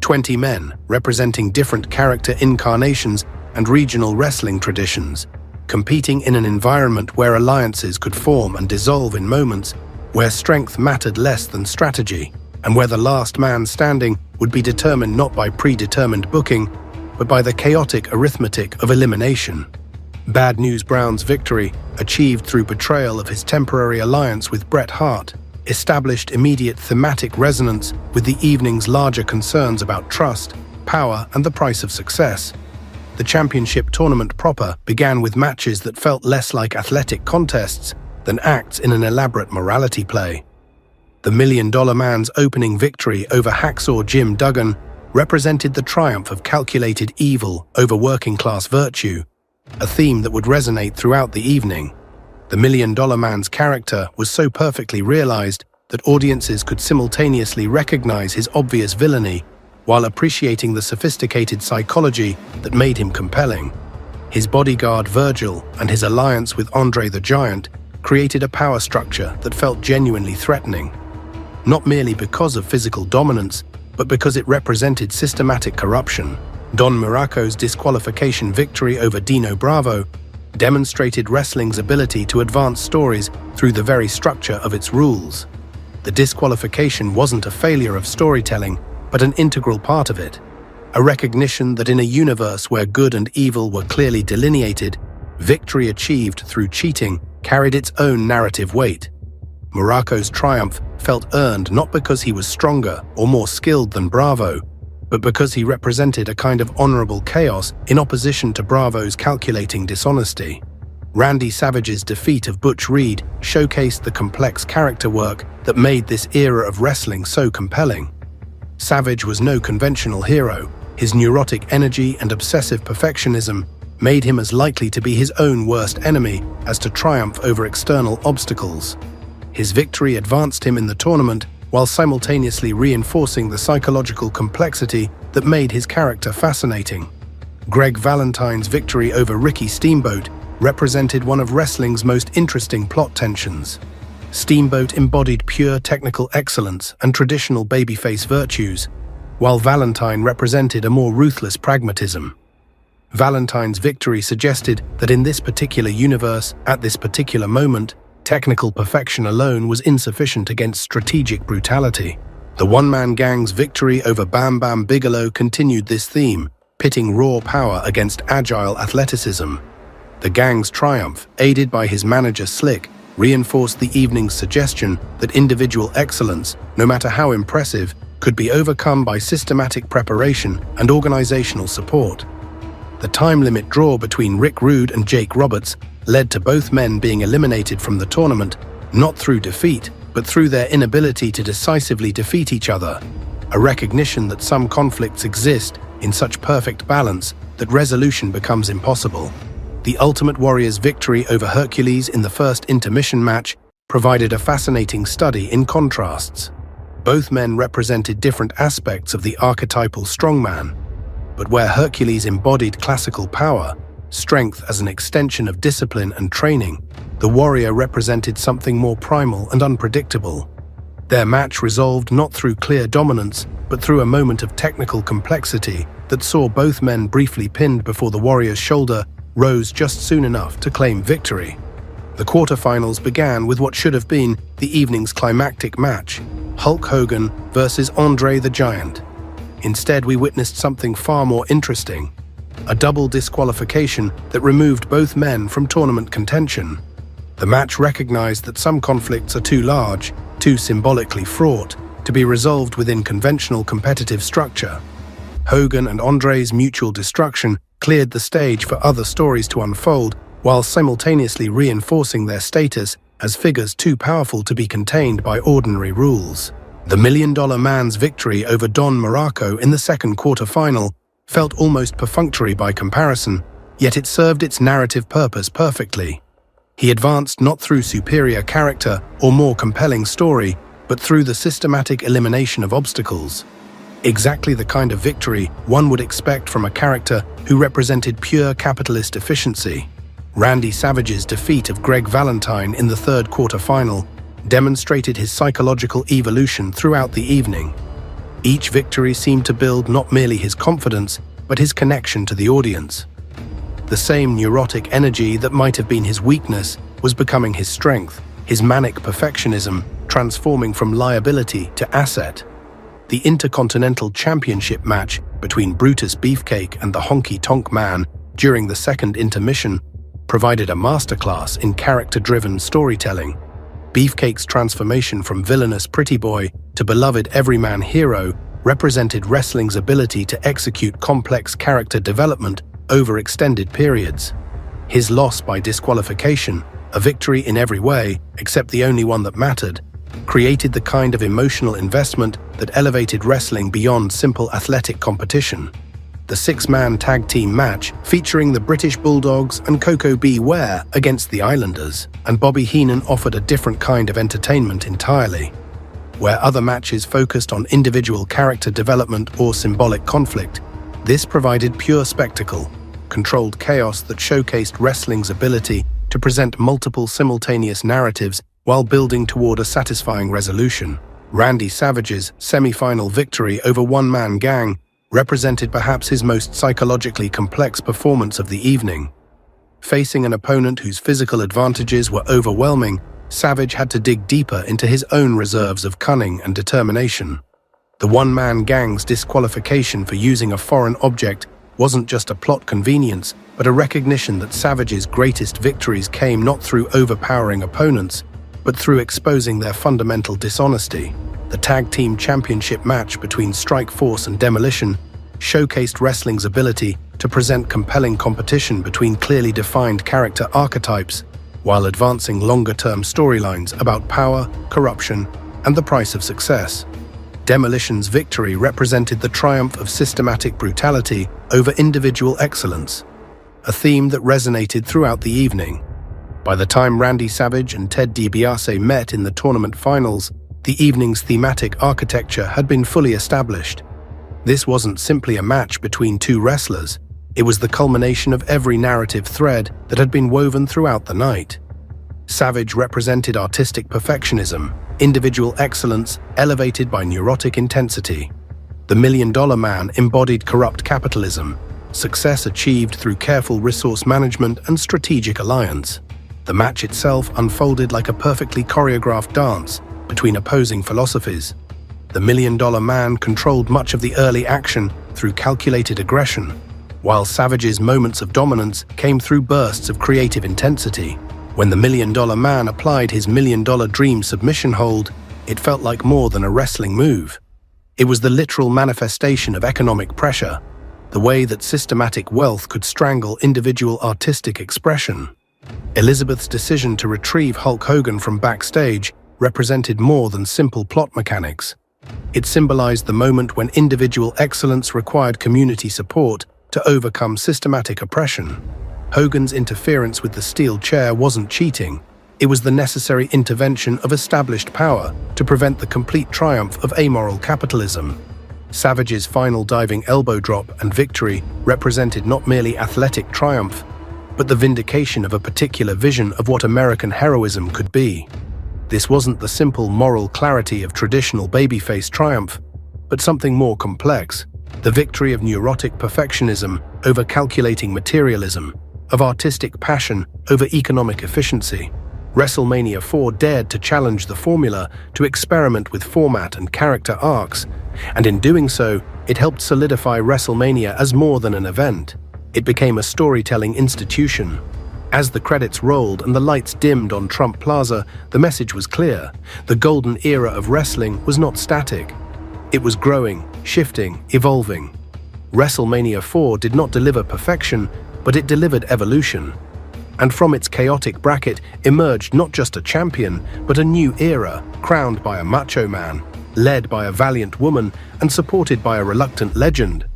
A: 20 men, representing different character incarnations and regional wrestling traditions, competing in an environment where alliances could form and dissolve in moments, where strength mattered less than strategy, and where the last man standing would be determined not by predetermined booking, but by the chaotic arithmetic of elimination. Bad News Brown's victory, achieved through betrayal of his temporary alliance with Bret Hart, established immediate thematic resonance with the evening's larger concerns about trust, power, and the price of success. The championship tournament proper began with matches that felt less like athletic contests than acts in an elaborate morality play. The Million-Dollar Man's opening victory over Hacksaw Jim Duggan represented the triumph of calculated evil over working-class virtue, a theme that would resonate throughout the evening. The Million-Dollar Man's character was so perfectly realized that audiences could simultaneously recognize his obvious villainy while appreciating the sophisticated psychology that made him compelling. His bodyguard Virgil and his alliance with Andre the Giant created a power structure that felt genuinely threatening, not merely because of physical dominance, but because it represented systematic corruption. Don Muraco's disqualification victory over Dino Bravo demonstrated wrestling's ability to advance stories through the very structure of its rules. The disqualification wasn't a failure of storytelling, but an integral part of it, a recognition that in a universe where good and evil were clearly delineated, victory achieved through cheating carried its own narrative weight. Muraco's triumph felt earned not because he was stronger or more skilled than Bravo, but because he represented a kind of honorable chaos in opposition to Bravo's calculating dishonesty. Randy Savage's defeat of Butch Reed showcased the complex character work that made this era of wrestling so compelling. Savage was no conventional hero. His neurotic energy and obsessive perfectionism made him as likely to be his own worst enemy as to triumph over external obstacles. His victory advanced him in the tournament while simultaneously reinforcing the psychological complexity that made his character fascinating. Greg Valentine's victory over Ricky Steamboat represented one of wrestling's most interesting plot tensions. Steamboat embodied pure technical excellence and traditional babyface virtues, while Valentine represented a more ruthless pragmatism. Valentine's victory suggested that in this particular universe, at this particular moment, technical perfection alone was insufficient against strategic brutality. The one-man gang's victory over Bam Bam Bigelow continued this theme, pitting raw power against agile athleticism. The gang's triumph, aided by his manager Slick, reinforced the evening's suggestion that individual excellence, no matter how impressive, could be overcome by systematic preparation and organizational support. The time limit draw between Rick Rude and Jake Roberts led to both men being eliminated from the tournament, not through defeat, but through their inability to decisively defeat each other. A recognition that some conflicts exist in such perfect balance that resolution becomes impossible. The Ultimate Warrior's victory over Hercules in the first intermission match provided a fascinating study in contrasts. Both men represented different aspects of the archetypal strongman, but where Hercules embodied classical power, strength as an extension of discipline and training, the warrior represented something more primal and unpredictable. Their match resolved not through clear dominance, but through a moment of technical complexity that saw both men briefly pinned before the warrior's shoulder rose just soon enough to claim victory. The quarterfinals began with what should have been the evening's climactic match, Hulk Hogan versus Andre the Giant. Instead, we witnessed something far more interesting, a double disqualification that removed both men from tournament contention. The match recognized that some conflicts are too large, too symbolically fraught, to be resolved within conventional competitive structure. Hogan and Andre's mutual destruction cleared the stage for other stories to unfold, while simultaneously reinforcing their status as figures too powerful to be contained by ordinary rules. The $1 Million Man's victory over Don Muraco in the second quarterfinal felt almost perfunctory by comparison, yet it served its narrative purpose perfectly. He advanced not through superior character or more compelling story, but through the systematic elimination of obstacles. Exactly the kind of victory one would expect from a character who represented pure capitalist efficiency. Randy Savage's defeat of Greg Valentine in the third quarterfinal demonstrated his psychological evolution throughout the evening. Each victory seemed to build not merely his confidence, but his connection to the audience. The same neurotic energy that might have been his weakness was becoming his strength, his manic perfectionism transforming from liability to asset. The Intercontinental Championship match between Brutus Beefcake and the Honky Tonk Man during the second intermission provided a masterclass in character-driven storytelling. Beefcake's transformation from villainous pretty boy to beloved everyman hero represented wrestling's ability to execute complex character development over extended periods. His loss by disqualification, a victory in every way except the only one that mattered, created the kind of emotional investment that elevated wrestling beyond simple athletic competition. The six-man tag team match featuring the British Bulldogs and Coco B. Ware against the Islanders and Bobby Heenan offered a different kind of entertainment entirely. Where other matches focused on individual character development or symbolic conflict, this provided pure spectacle, controlled chaos that showcased wrestling's ability to present multiple simultaneous narratives while building toward a satisfying resolution. Randy Savage's semi-final victory over One Man Gang represented perhaps his most psychologically complex performance of the evening. Facing an opponent whose physical advantages were overwhelming, Savage had to dig deeper into his own reserves of cunning and determination. The one-man gang's disqualification for using a foreign object wasn't just a plot convenience, but a recognition that Savage's greatest victories came not through overpowering opponents, but through exposing their fundamental dishonesty. The Tag Team Championship match between Strikeforce and Demolition showcased wrestling's ability to present compelling competition between clearly defined character archetypes, while advancing longer-term storylines about power, corruption, and the price of success. Demolition's victory represented the triumph of systematic brutality over individual excellence, a theme that resonated throughout the evening. By the time Randy Savage and Ted DiBiase met in the tournament finals, the evening's thematic architecture had been fully established. This wasn't simply a match between two wrestlers, it was the culmination of every narrative thread that had been woven throughout the night. Savage represented artistic perfectionism, individual excellence elevated by neurotic intensity. The $1 Million Man embodied corrupt capitalism, success achieved through careful resource management and strategic alliance. The match itself unfolded like a perfectly choreographed dance between opposing philosophies. The $1 Million Man controlled much of the early action through calculated aggression, while Savage's moments of dominance came through bursts of creative intensity. When the $1 Million Man applied his $1 Million Dream submission hold, it felt like more than a wrestling move. It was the literal manifestation of economic pressure, the way that systematic wealth could strangle individual artistic expression. Elizabeth's decision to retrieve Hulk Hogan from backstage represented more than simple plot mechanics. It symbolized the moment when individual excellence required community support to overcome systematic oppression. Hogan's interference with the steel chair wasn't cheating. It was the necessary intervention of established power to prevent the complete triumph of amoral capitalism. Savage's final diving elbow drop and victory represented not merely athletic triumph, but the vindication of a particular vision of what American heroism could be. This wasn't the simple moral clarity of traditional babyface triumph, but something more complex, the victory of neurotic perfectionism over calculating materialism, of artistic passion over economic efficiency. WrestleMania 4 dared to challenge the formula, to experiment with format and character arcs, and in doing so, it helped solidify WrestleMania as more than an event. It became a storytelling institution. As the credits rolled and the lights dimmed on Trump Plaza, the message was clear. The golden era of wrestling was not static. It was growing, shifting, evolving. WrestleMania 4 did not deliver perfection, but it delivered evolution. And from its chaotic bracket emerged not just a champion, but a new era, crowned by a macho man, led by a valiant woman, and supported by a reluctant legend.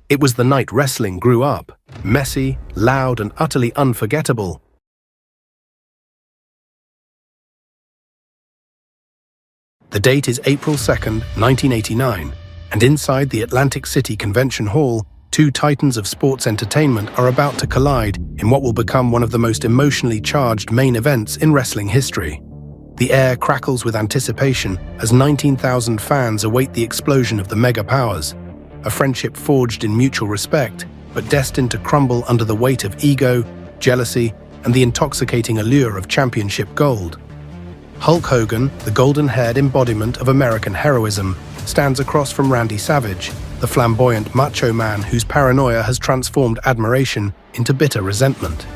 A: It was the night wrestling grew up, messy, loud, and utterly unforgettable. The date is April 2nd, 1989, and inside the Atlantic City Convention Hall, two titans of sports entertainment are about to collide in what will become one of the most emotionally charged main events in wrestling history. The air crackles with anticipation as 19,000 fans await the explosion of the mega powers, a friendship forged in mutual respect, but destined to crumble under the weight of ego, jealousy, and the intoxicating allure of championship gold. Hulk Hogan, the golden-haired embodiment of American heroism, stands across from Randy Savage, the flamboyant macho man whose paranoia has transformed admiration into bitter resentment.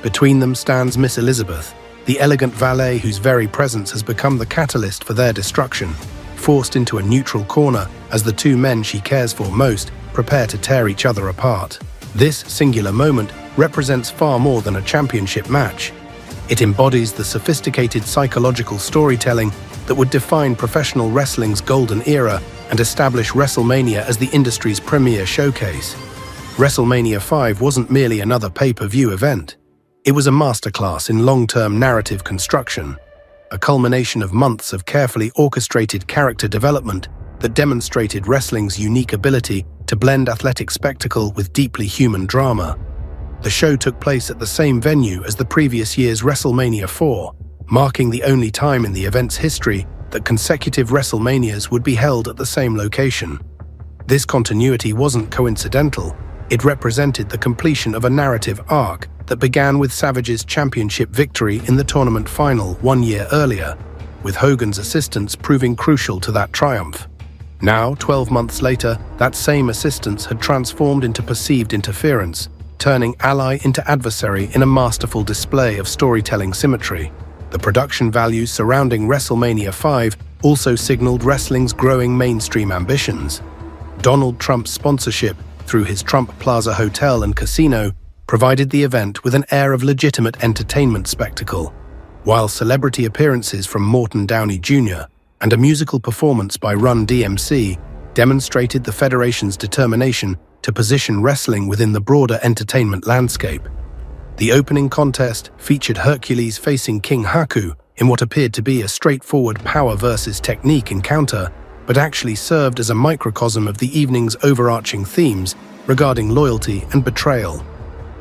A: Between them stands Miss Elizabeth, the elegant valet whose very presence has become the catalyst for their destruction, forced into a neutral corner as the two men she cares for most prepare to tear each other apart. This singular moment represents far more than a championship match. It embodies the sophisticated psychological storytelling that would define professional wrestling's golden era and establish WrestleMania as the industry's premier showcase. WrestleMania 5 wasn't merely another pay-per-view event. It was a masterclass in long-term narrative construction, a culmination of months of carefully orchestrated character development that demonstrated wrestling's unique ability to blend athletic spectacle with deeply human drama. The show took place at the same venue as the previous year's WrestleMania 4, marking the only time in the event's history that consecutive WrestleManias would be held at the same location. This continuity wasn't coincidental. It represented the completion of a narrative arc that began with Savage's championship victory in the tournament final 1 year earlier, with Hogan's assistance proving crucial to that triumph. Now, 12 months later, that same assistance had transformed into perceived interference, turning ally into adversary in a masterful display of storytelling symmetry. The production values surrounding WrestleMania 5 also signaled wrestling's growing mainstream ambitions. Donald Trump's sponsorship, through his Trump Plaza Hotel and Casino, provided the event with an air of legitimate entertainment spectacle, while celebrity appearances from Morton Downey Jr. and a musical performance by Run DMC demonstrated the Federation's determination to position wrestling within the broader entertainment landscape. The opening contest featured Hercules facing King Haku in what appeared to be a straightforward power versus technique encounter, but actually served as a microcosm of the evening's overarching themes regarding loyalty and betrayal.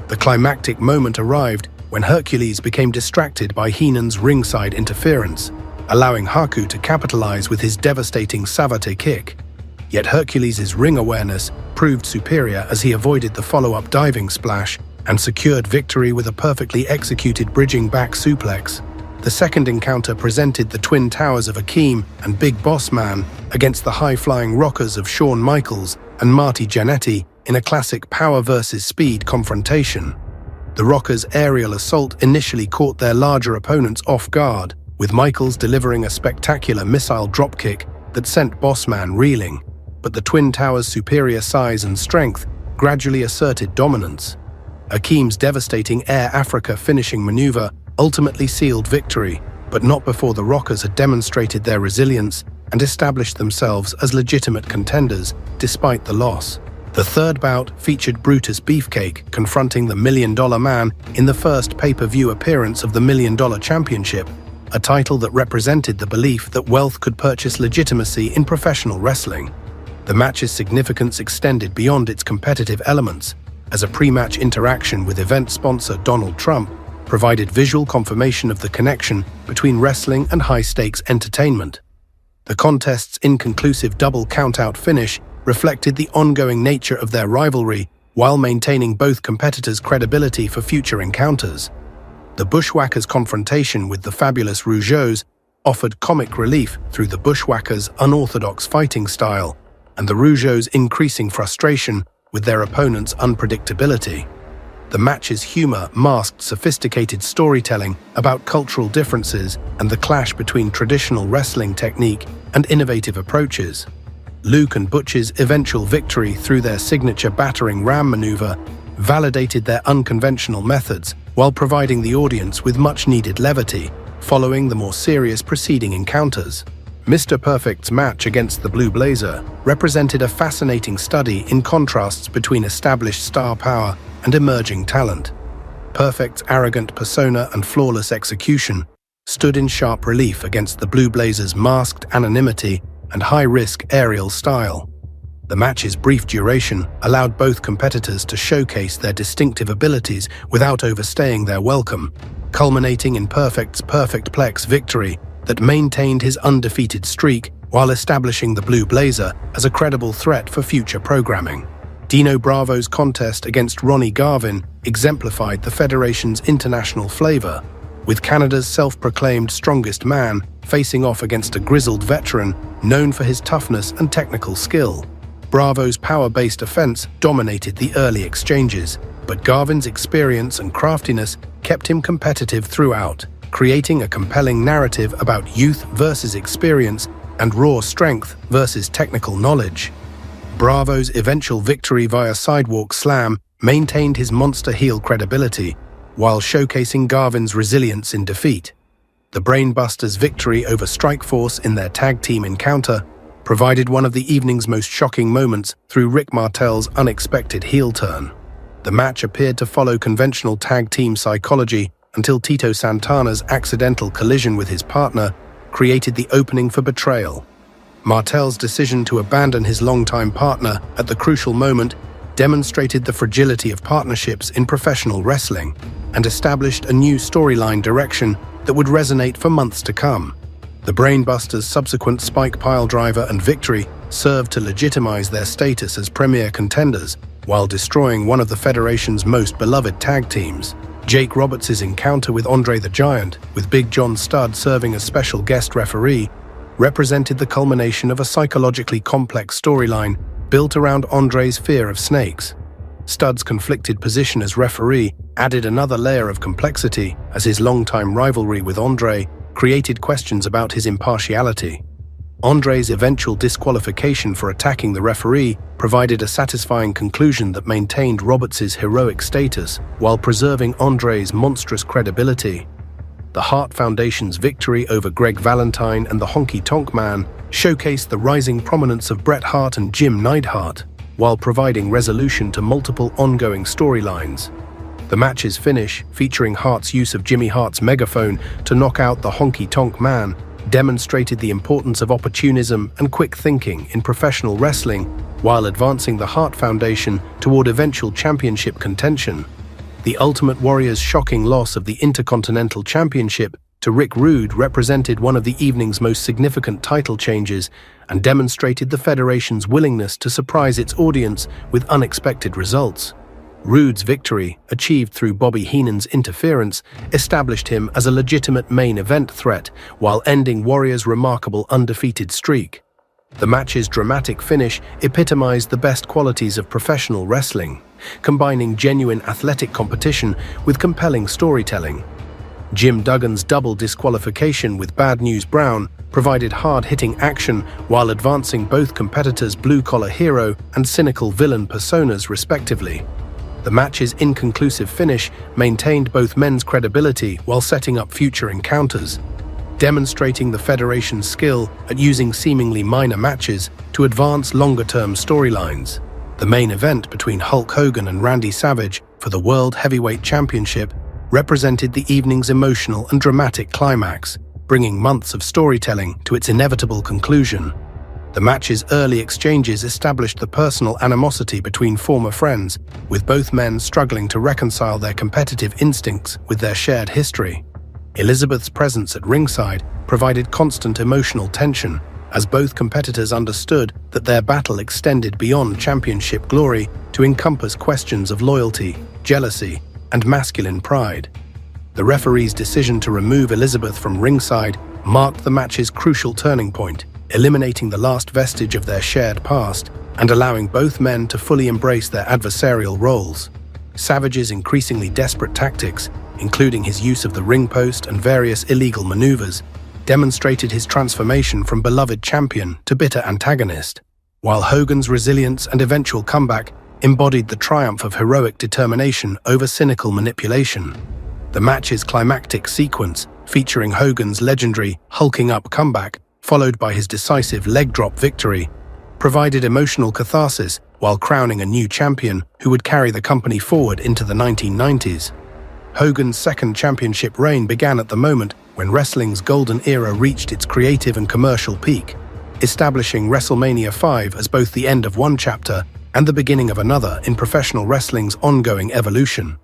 A: The climactic moment arrived when Hercules became distracted by Heenan's ringside interference, allowing Haku to capitalize with his devastating savate kick. Yet Hercules' ring awareness proved superior as he avoided the follow-up diving splash and secured victory with a perfectly executed bridging back suplex. The second encounter presented the twin towers of Akeem and Big Boss Man against the high-flying rockers of Shawn Michaels and Marty Jannetty in a classic power versus speed confrontation. The Rockers' aerial assault initially caught their larger opponents off guard, with Michaels delivering a spectacular missile dropkick that sent Bossman reeling, but the Twin Towers' superior size and strength gradually asserted dominance. Akeem's devastating Air Africa finishing maneuver ultimately sealed victory, but not before the Rockers had demonstrated their resilience and established themselves as legitimate contenders despite the loss. The third bout featured Brutus Beefcake confronting the $1 Million Man in the first pay-per-view appearance of the $1 Million Championship, a title that represented the belief that wealth could purchase legitimacy in professional wrestling. The match's significance extended beyond its competitive elements, as a pre-match interaction with event sponsor Donald Trump provided visual confirmation of the connection between wrestling and high-stakes entertainment. The contest's inconclusive double count-out finish reflected the ongoing nature of their rivalry while maintaining both competitors' credibility for future encounters. The Bushwhackers' confrontation with the fabulous Rougeaus offered comic relief through the Bushwhackers' unorthodox fighting style and the Rougeaus' increasing frustration with their opponents' unpredictability. The match's humor masked sophisticated storytelling about cultural differences and the clash between traditional wrestling technique and innovative approaches. Luke and Butch's eventual victory through their signature battering ram maneuver validated their unconventional methods while providing the audience with much-needed levity following the more serious preceding encounters. Mr. Perfect's match against the Blue Blazer represented a fascinating study in contrasts between established star power and emerging talent. Perfect's arrogant persona and flawless execution stood in sharp relief against the Blue Blazer's masked anonymity and high-risk aerial style. The match's brief duration allowed both competitors to showcase their distinctive abilities without overstaying their welcome, culminating in Perfect's Perfectplex victory that maintained his undefeated streak while establishing the Blue Blazer as a credible threat for future programming. Dino Bravo's contest against Ronnie Garvin exemplified the Federation's international flavor, with Canada's self-proclaimed strongest man facing off against a grizzled veteran known for his toughness and technical skill. Bravo's power-based offense dominated the early exchanges, but Garvin's experience and craftiness kept him competitive throughout, creating a compelling narrative about youth versus experience and raw strength versus technical knowledge. Bravo's eventual victory via sidewalk slam maintained his monster heel credibility, while showcasing Garvin's resilience in defeat. The Brainbusters' victory over Strikeforce in their tag team encounter provided one of the evening's most shocking moments through Rick Martel's unexpected heel turn. The match appeared to follow conventional tag team psychology until Tito Santana's accidental collision with his partner created the opening for betrayal. Martel's decision to abandon his longtime partner at the crucial moment demonstrated the fragility of partnerships in professional wrestling and established a new storyline direction that would resonate for months to come. The Brainbusters' subsequent Spike Piledriver and victory served to legitimize their status as premier contenders while destroying one of the Federation's most beloved tag teams. Jake Roberts' encounter with Andre the Giant, with Big John Studd serving as special guest referee, represented the culmination of a psychologically complex storyline built around Andre's fear of snakes. Studd's conflicted position as referee added another layer of complexity as his longtime rivalry with Andre created questions about his impartiality. Andre's eventual disqualification for attacking the referee provided a satisfying conclusion that maintained Roberts' heroic status while preserving Andre's monstrous credibility. The Hart Foundation's victory over Greg Valentine and the Honky Tonk Man showcased the rising prominence of Bret Hart and Jim Neidhart, while providing resolution to multiple ongoing storylines. The match's finish, featuring Hart's use of Jimmy Hart's megaphone to knock out the Honky Tonk Man, demonstrated the importance of opportunism and quick thinking in professional wrestling while advancing the Hart Foundation toward eventual championship contention. The Ultimate Warrior's shocking loss of the Intercontinental Championship to Rick Rude represented one of the evening's most significant title changes and demonstrated the Federation's willingness to surprise its audience with unexpected results. Rude's victory, achieved through Bobby Heenan's interference, established him as a legitimate main event threat while ending Warrior's remarkable undefeated streak. The match's dramatic finish epitomized the best qualities of professional wrestling, combining genuine athletic competition with compelling storytelling. Jim Duggan's double disqualification with Bad News Brown provided hard-hitting action while advancing both competitors' blue-collar hero and cynical villain personas respectively. The match's inconclusive finish maintained both men's credibility while setting up future encounters, demonstrating the Federation's skill at using seemingly minor matches to advance longer-term storylines. The main event between Hulk Hogan and Randy Savage for the World Heavyweight Championship represented the evening's emotional and dramatic climax, bringing months of storytelling to its inevitable conclusion. The match's early exchanges established the personal animosity between former friends, with both men struggling to reconcile their competitive instincts with their shared history. Elizabeth's presence at ringside provided constant emotional tension, as both competitors understood that their battle extended beyond championship glory to encompass questions of loyalty, jealousy, and masculine pride. The referee's decision to remove Elizabeth from ringside marked the match's crucial turning point, eliminating the last vestige of their shared past and allowing both men to fully embrace their adversarial roles. Savage's increasingly desperate tactics, including his use of the ring post and various illegal maneuvers, demonstrated his transformation from beloved champion to bitter antagonist, while Hogan's resilience and eventual comeback embodied the triumph of heroic determination over cynical manipulation. The match's climactic sequence, featuring Hogan's legendary hulking up comeback, followed by his decisive leg drop victory, provided emotional catharsis while crowning a new champion who would carry the company forward into the 1990s. Hogan's second championship reign began at the moment when wrestling's golden era reached its creative and commercial peak, establishing WrestleMania 5 as both the end of one chapter and the beginning of another in professional wrestling's ongoing evolution.